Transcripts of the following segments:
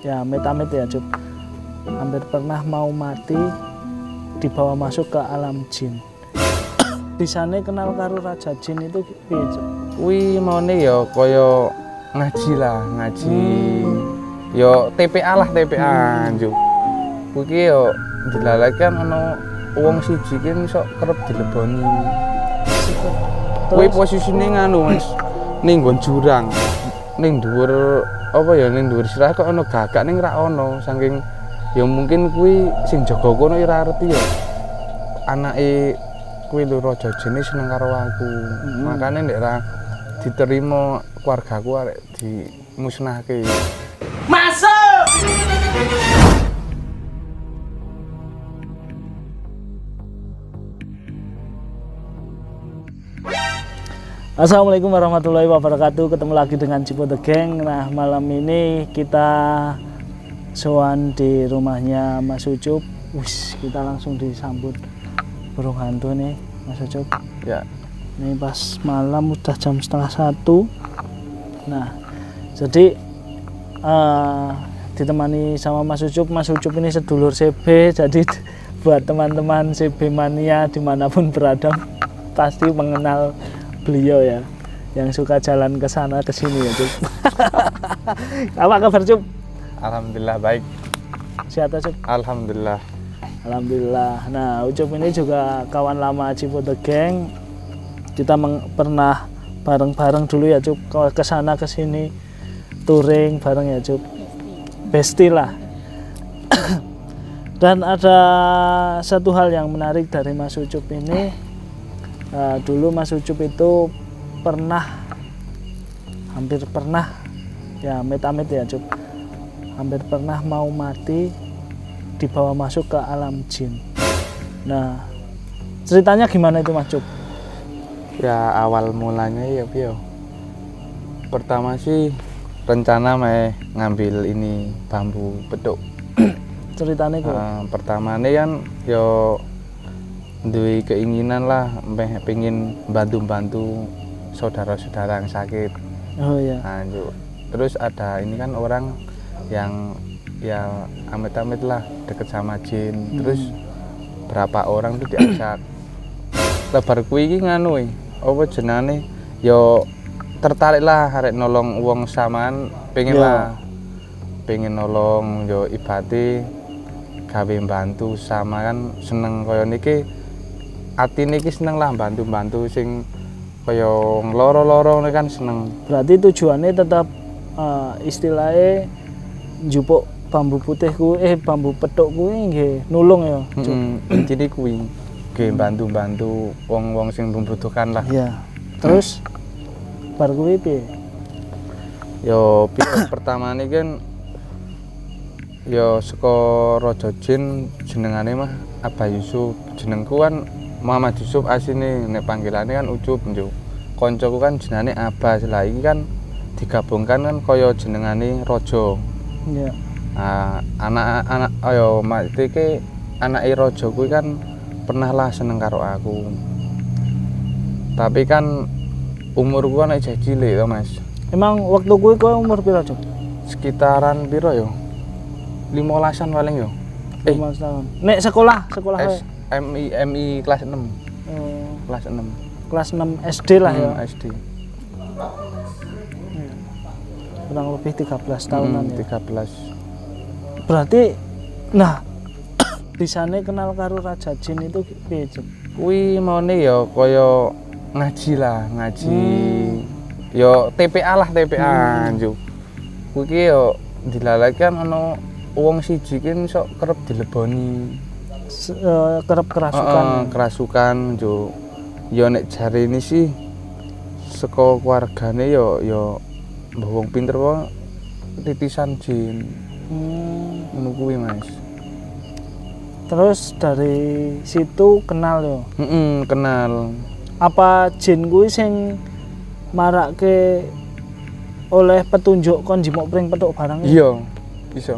ya amit-amit ya Cuk, hampir pernah mau mati dibawa masuk ke alam jin. Di sana kenal karo raja jin itu piye Cuk? Kuwi maune ya kaya ngaji lah, ngaji. Ya TPA lah, TPA Juk. Kuwi ya dilalakan ana wong siji ki iso kerep dileboni. Kuwi posisine nganu Mas, ning nggon jurang. Ning dhuwur apa ya ning dhuwur sirah kok ana gagak ning ra ono saking ya mungkin kuwi sing jaga kono ora ngerti ya. Anake kuwi lho raja jine seneng karo aku. Makane nek ra diterima keluargaku arek dimusnahke. Masuk! Assalamualaikum warahmatullahi wabarakatuh. Ketemu lagi dengan Cipo The Gang. Nah, malam ini kita sowan di rumahnya Mas Ucup. Wis, kita langsung disambut burung hantu nih, Mas Ucup. Ya. Ini pas malam udah jam 12:30. Nah, jadi ditemani sama Mas Ucup. Mas Ucup ini sedulur CB, jadi buat teman-teman CB mania dimanapun berada pasti mengenal beliau ya, yang suka jalan ke sana ke sini ya Cup. Apa kabar Cup? Alhamdulillah baik. Sehat Cup? Alhamdulillah. Alhamdulillah. Nah, Ucup ini juga kawan lama Cipo The Gang. Kita pernah bareng-bareng dulu ya Cup, ke sana ke sini touring bareng ya Cup. Bestie lah. Dan ada satu hal yang menarik dari Mas Ucup ini. Dulu Mas Ucup itu hampir pernah ya amit-amit ya Cup, hampir pernah mau mati dibawa masuk ke alam jin. Nah, ceritanya gimana itu Mas Cup? Ya awal mulanya ya Pio. Pertama sih rencana ngambil ini bambu petuk. Ceritanya kok? Pertamanya kan yo duwe keinginan lah pengen bantu-bantu saudara-saudara yang sakit. Oh iya. Nah, terus ada ini kan orang yang ya amit-amit lah deket sama jin. Terus berapa orang tuh diajak. Lebar kuwi iki nganu apa jenenge yo tertarik lah arek nolong wong samaan pengen lah. Pengen nolong yo ibate gawe bantu sama kan seneng kaya niki. Atine iki seneng lah bantu-bantu sing kaya loro-loro kan seneng. Berarti tujuannya tetap istilahnya njupuk bambu putih bambu petuk kuwi nggih nulung ya. Intine kuwi nggih bantu-bantu wong-wong sing membutuhkan lah. Iya. Terus bar kuwi piye? Yo pertamane kan yo saka raja jin jenengane mah Abah Yusuf. Jenengku kan Muhammad Yusuf asine, nek panggilannya kan Ucup njuk. Koncoku kan jenenge Abah, lah iki kan digabungkan kan kaya jenengane raja. Iya. Nah, anak ayo mati ke anake raja kuwi kan pernah lah seneng karo aku. Tapi kan umurku kan isih cilik to, Mas. Emang waktu kuwi kowe umur pira, Cuk? Sekitaran piro yo? 15-an paling yo. 15 tahun. Nek sekolah kowe? MI kelas 6. Kelas 6. Kelas 6 SD lah ya. SD. Kurang lebih 13 tahunan ya. 13. Berarti nah di sana kenal karo raja jin itu piye, Cuk? Kuwi maune ya kaya ngaji lah, ngaji. Ya TPA lah, TPA Juk. Kuwi ya dilalakan ana wong siji ki iso kerep dileboni. Kerep kerasukan. Kerasukan Juk. Ya nek jarine sih saka keluargane ya mbah wong pinter wae titisan jin. Ngono kuwi, Mas. Terus dari situ kenal yo. Kenal. Apa jin kuwi sing marake oleh petunjuk kon jimok pring petuk barang? Iya, bisa.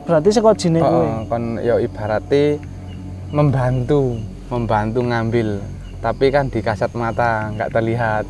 Berarti saka jine kuwi. Kon ya ibarate membantu ngambil, tapi kan di kasat mata nggak terlihat.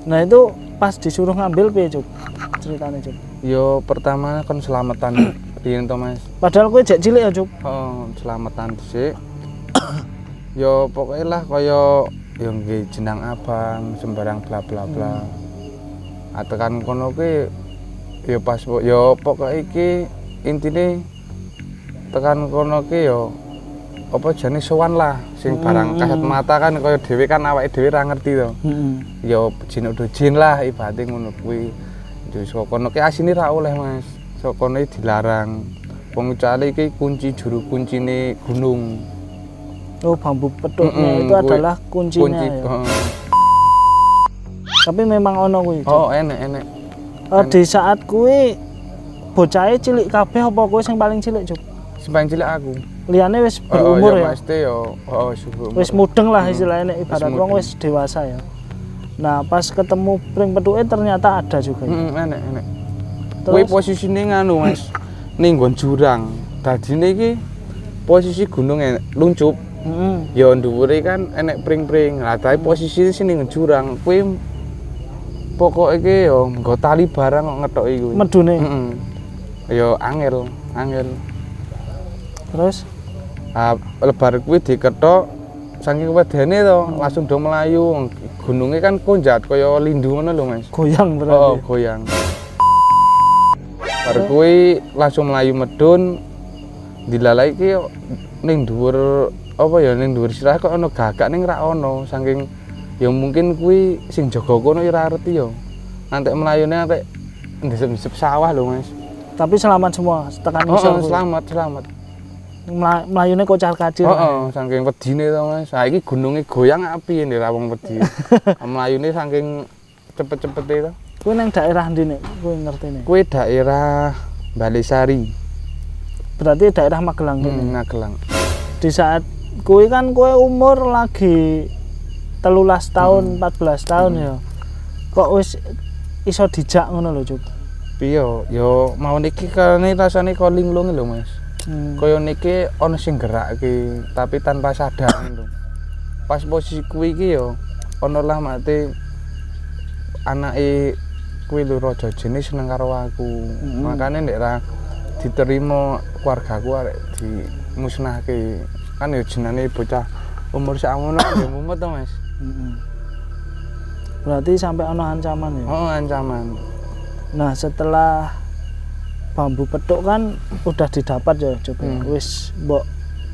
Nah itu pas disuruh ngambil piye Cuk ceritane Cuk? Yo pertama kan selamatan riyen to Mas. Padahal kowe jek cilik ya Cuk. Oh, selamatan dhisik. Yo pokoknya lah kaya yo nggih jenang abang sembarang bla bla bla. Atekan kono ki yo pas yo pokoke iki intine tekan kono ki yo apa jane sowan lah sing barang kasat mata kan kaya dhewe kan awake dhewe ra ngerti to. Ya jin udah jin lah ibate ngono kuwi. Terus kono ki asine ra oleh Mas. Sokone dilarang. Wong cale iki kunci juru kuncine gunung. Oh, bambu petuknya itu adalah kuncinya ya. Tapi memang ono kuwi. Oh, enek. Di saat kuwi bocahe cilik kabeh apa kowe sing paling cilik Cuk? Sing paling cilik aku. Liyane wis berumur ya. Pasti yo, umur. Wis mudeng lah istilahnya ibarat wong wis dewasa ya. Nah, pas ketemu pring petuke ternyata ada juga. Enek. Kuwi posisine nganu Mas, ning nggon jurang. Dadine iki posisi gunung luncup. Ya dhuwure kan enek pring-pring. Lah tapi posisi sini ning jurang. Kuwi pokoke iki yo nggo tali barang kok ngetoki kuwi. Medune. Ya angel. Terus lebar kuwi diketok saking wedene to, langsung do melayu. Gununge kan konjat kaya lindu ngono lho Mas. Goyang berarti. Oh, goyang. Bar kuwi langsung melayu medun. Dilalai iki ning dhuwur apa ya ning dhuwur sirah kok ana gagak ning ra ono saking ya mungkin kuwi sing jaga kono ya ora ngerti ya. Nanti melayune nanti ndesep-ndesep sawah lho Mas. Tapi selamat semua tekan isor. Selamat. Mlayune kocar-kacir. Saking wedine to Mas. Saiki gununge goyang api nek ra wong wedi. Mlayune saking cepet-cepete to. Kuwi nang daerah ndi nek kowe ngertine? Kuwi daerah Balesari. Berarti daerah Magelang kene. Magelang. Di saat kuwi kan kowe umur lagi 13 tahun, 14 tahun ya. Kok wis iso dijak ngono lho, Cuk? Piye yo mau niki kene rasane kok linglung lho Mas. Kaya niki ana sing gerakke tapi tanpa sadar lho. Pas posisi kuwi iki yo ana lah mate anake kuwi lho raja jene seneng karo aku. Makane nek ra diterima keluargaku arek dimusnahke. Kan yo jenenge bocah umur sakmono yo mumet to Mas. Berarti sampai ana ancaman ya? Oh, ancaman. Nah, setelah bambu petuk kan udah didapat ya coba wis mbok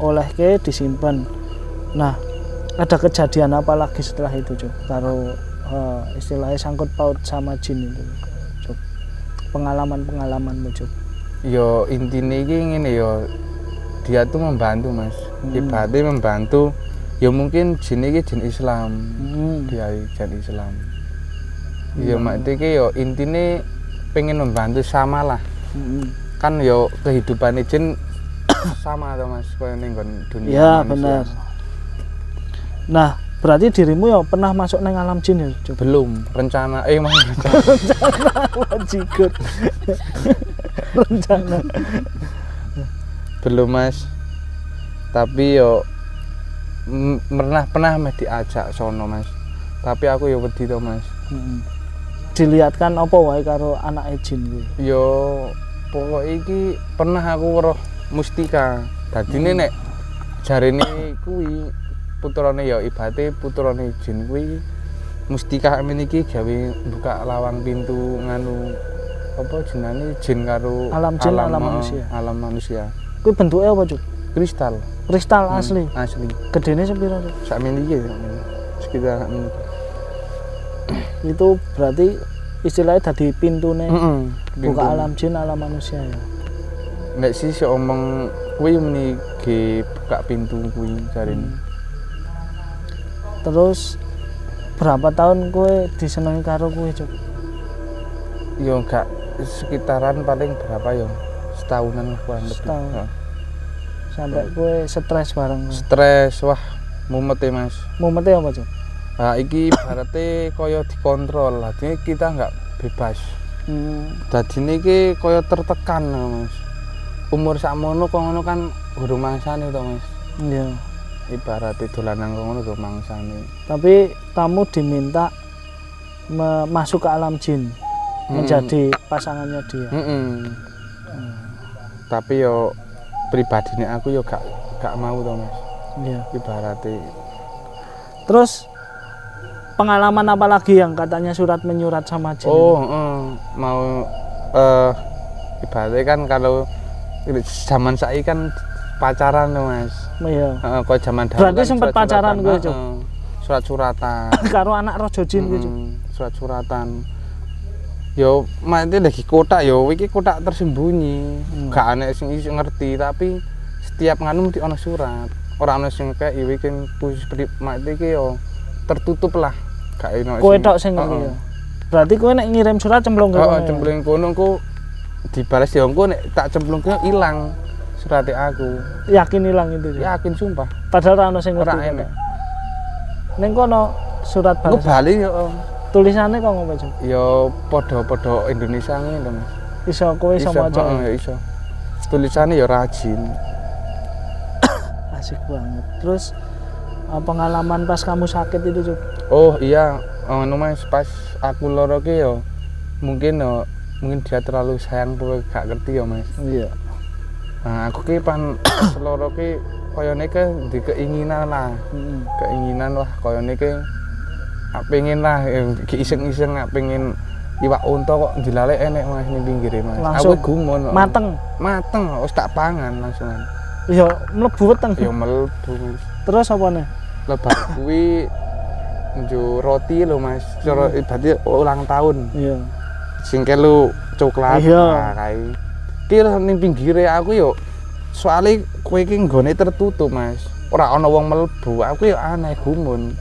olehke disimpan. Nah, ada kejadian apa lagi setelah itu Cuk karo istilahnya sangkut paut sama jin itu Cuk, pengalaman Cuk? Yo intine iki ngene yo dia tuh membantu Mas, ibaratnya membantu ya mungkin jin iki jin Islam, dia jin Islam. Ya makte iki yo intine pengen membantu sama lah. Kan yo kehidupan jin sama to Mas koyo ning dunia ya, manusia. Benar. Nah, berarti dirimu ya pernah masuk nang alam jin ya? Coba. Belum, rencana wajikut. Rencana. Belum Mas. Tapi yo pernah diajak sono Mas. Tapi aku yo wedi to Mas. Dilihatkan apa wae karo anak jin kuwi? Yo pokok iki pernah aku weruh mustika. Dadine nek jarene kuwi putrane ya ibaate putrane jin kuwi mustika men iki gawe buka lawang pintu nganu apa jenenge jin karo alam jin alam manusia. Alam manusia. Kuwi bentuke apa, Cuk? Kristal. Kristal asli. Asli. Gedene sepiro, Cuk? Sakmene iki sekitar sakmene. Itu berarti istilahnya dadi pintune buka alam jin alam manusia ya. Nek sih omong kuwi muni ge buka pintu kuwi jarine. Terus berapa tahun kowe disenengi karo kuwi, Cuk? Yo enggak sekitaran paling berapa yo? Setahunan kurang lebih. Setahun. Sampai kowe stres bareng. Stres, wah mumet Mas. Mumete apa, Cuk? Nah, iki ibaratnya kaya dikontrol, artinya kita nggak bebas. Dadine iki kaya tertekan Mas. Umur sakmono kok ngono kan guru mangsane to Mas. Iya. Ibaratnya dolanan kok ngono guru mangsane. Tapi kamu diminta masuk ke alam jin menjadi pasangannya dia. Tapi yo pribadinya aku yo gak mau toh Mas. Iya. Ibaratnya. Terus pengalaman apa lagi yang katanya surat menyurat sama jin? Mau ibaratnya kan kalau zaman saiki kan pacaran tuh Mas. Iya. Kok zaman dahulu. Berarti kan sempat pacaran gue Cuk. Surat-suratan. Karo anak rojo jin gue Cuk. Surat-suratan. Yo mate lagi kotak yo iki kotak tersembunyi. Gak ana sing iso ngerti tapi setiap nganu mesti ana surat. Ora ana sing kei iki khusus mate iki yo tertutup lah. Gak ono. Kowe tok sing ngerti ya. Berarti kowe nek ngirim surat cemplung kono. Cemplung kono ku dibalas yo engko nek tak cemplungke ilang suratnya aku. Yakin ilang itu? Yakin sumpah. Padahal ora ono sing ngerti. Ora enek. Ning kono surat balas. Ku bali yo. Tulisannya kok ngopo, Cuk? Ya padha-padha Indonesia ngene to, Mas. Iso kowe iso maca. Ya iso. Tulisannya ya rajin. Asik banget. Terus pengalaman pas kamu sakit itu, Cuk? Oh iya, ngono Mas, pas aku loro ki ya mungkin dia terlalu sayang kowe gak ngerti ya, Mas. Iya. Nah, aku ki pan loro ki koyone ke di keinginan lah. Keinginan lah koyone ki pengen lah iseng-iseng pengen iwak unta kok dilalek enek Mas ning pinggire Mas. Langsung aku gumun. Mateng wis tak pangan langsungan. Ya mlebu weteng. Ya mlebu. Terus apa nih? Lebar kuwi njo roti lho Mas. Cara berarti ulang tahun. Iya. Sing kelu coklat kae. Ki ning pinggire aku yo soalnya kowe iki nggone tertutup Mas. Ora ana wong mlebu. Aku yo aneh gumun.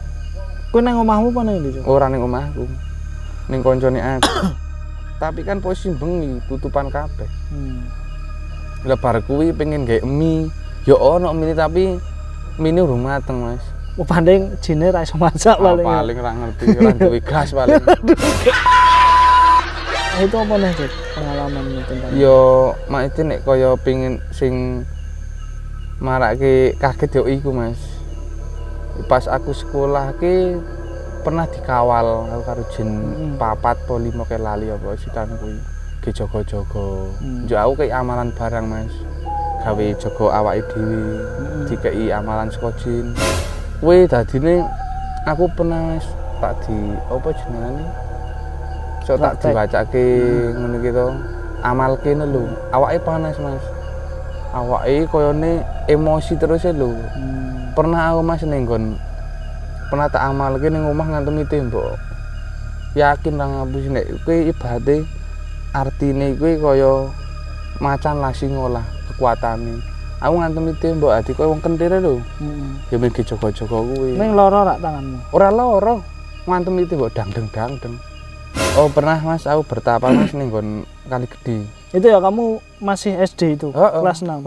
Kowe nang omahmu apa nang ndi, Cuk? Ora ning omahku. Ning koncone aku. Tapi kan posisi bengi, tutupan kabeh. Lebar kuwi pengen gawe mie. Ya ono mie tapi mie urung mateng, Mas. Oh, banding jine ra iso masak paling. Paling ra ngerti, ora duwe gas paling. Itu apa nih, Cuk? Pengalamanmu tentang. Yo, mak itu nek kaya pengen sing marake kaget yo iku, Mas. Pas aku sekolah ki pernah dikawal aku karo jin 4 atau 5 ke lali apa sitan kuwi ki jaga-jaga. Njuk aku kei amalan barang Mas. Gawe jaga awake dhewe. Dikei amalan saka jin. Kuwi dadine aku pernah tak di apa jenengane? Sok tak diwacake ngono ki to. Amalke lho. Awake panas Mas. Awake koyone emosi terus lho. Pernah aku Mas nenggon pernah tak amalke ning omah ngantemi tembok. Yakin ra ngapus nek kuwi ibadate artine kuwi kaya macan lah singa lah kekuatane. Aku ngantemi tembok adi koyo wong kentire lho. Ya mengki jaga-jaga kuwi. Ning lara rak tanganmu? Ora lara, ngantemi tembok dangdeng-dangdeng. Oh pernah Mas aku bertapa Mas nenggon Kali Gede. Itu ya kamu masih SD itu, kelas 6.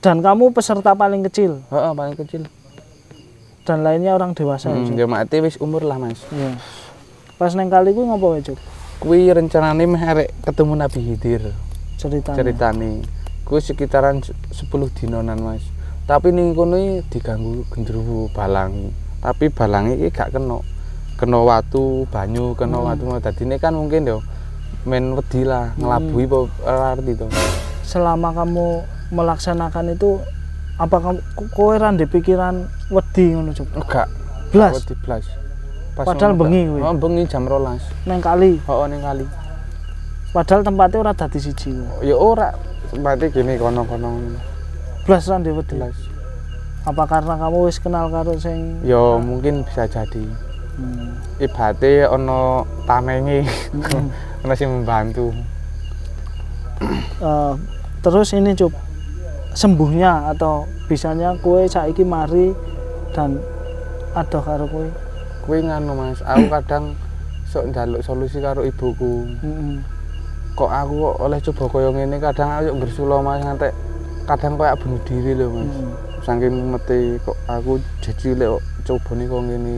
Dan kamu peserta paling kecil? Paling kecil. Dan lainnya orang dewasa. Ya mati wis umur lah Mas. Iya. Pas neng kali kuwi ngopo wae, Cuk? Kuwi rencanane meh arek ketemu Nabi Khidir. Ceritane. Kuwi sekitaran 10 dinonan Mas. Tapi ning kono diganggu gendruwo balang. Tapi balange iki gak kena. Kena watu, banyu, kena watu. Dadine kan mungkin yo men wedi lah ngelabui ora arti to. Selama kamu melaksanakan itu apa kamu kowe ra ndek pikiran wedi ngono Cuk? Enggak. Blas. Wedi blas. Padahal bengi kuwi. Bengi jam 12. Neng kali. Ning kali. Padahal tempatnya ora dadi siji. Ya ora. Tempatnya gini kono-kono. Blas ra ndek wedi. Blas. Apa karena kamu wis kenal karo sing ya mungkin bisa jadi. Ibate ana tamenge. Ana sing membantu. Terus ini Cuk, sembuhnya atau bisanya kue saiki mari dan adoh karo kue? Kue nganu Mas, aku kadang sok njaluk solusi karo ibuku. Kok aku kok oleh coba koyo ngene, kadang aku bersula Mas ngantek kadang koyo bunuh diri lho Mas. Saking mete kok aku cilik kok cobane kok ngene.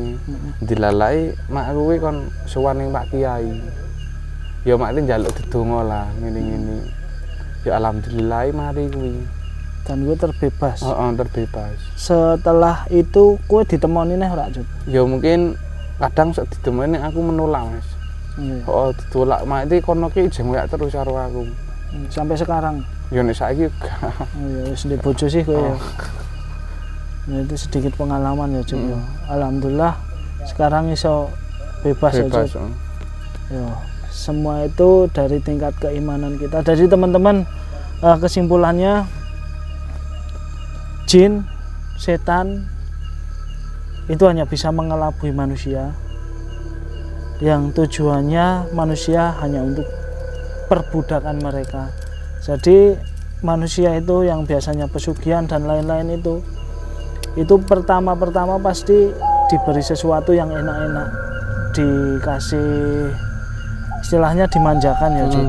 Dilalai mak kuwi kon sowan ning Pak Kiai. Ya mak iki njaluk dedonga lah ngene-ngene. Ya alhamdulillah mari kuwi. Dan gue terbebas. Terbebas. Setelah itu gue ditemoni neh ora, Cuk? Ya mungkin kadang sak ditemeni aku menolak Mas. Iya. Oh ditolak mak iki kono ki jeng wae terus karo aku. Sampai sekarang. Ya nek saiki gak. Iya, wis ndek bojo sih kowe ya. Oh. Nah, itu sedikit pengalaman ya, Cuk. Ya. Alhamdulillah sekarang iso bebas ya, Bebas. Cuk. Ya, semua itu dari tingkat keimanan kita. Jadi teman-teman, kesimpulannya jin, setan itu hanya bisa mengelabui manusia, yang tujuannya manusia hanya untuk perbudakan mereka. Jadi manusia itu yang biasanya pesugihan dan lain-lain itu pertama-pertama pasti diberi sesuatu yang enak-enak, dikasih istilahnya dimanjakan ya, Cuk.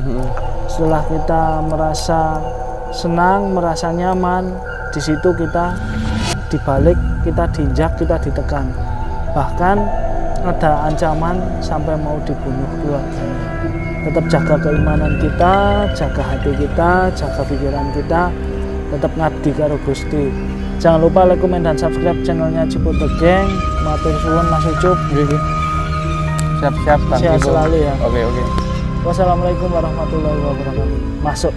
Setelah kita merasa senang, merasa nyaman, di situ kita dibalik, kita diinjak, kita ditekan, bahkan ada ancaman sampai mau dibunuh keluarganya. Tetap jaga keimanan kita, jaga hati kita, jaga pikiran kita, tetap ngabdi karo Gusti. Jangan lupa like, komen, dan subscribe channelnya Ciputo Gang. Matur suwun Mas Ucup. Siap-siap Bang Sehat Ibu. selalu ya. Oke. Wassalamualaikum warahmatullahi wabarakatuh. Masuk.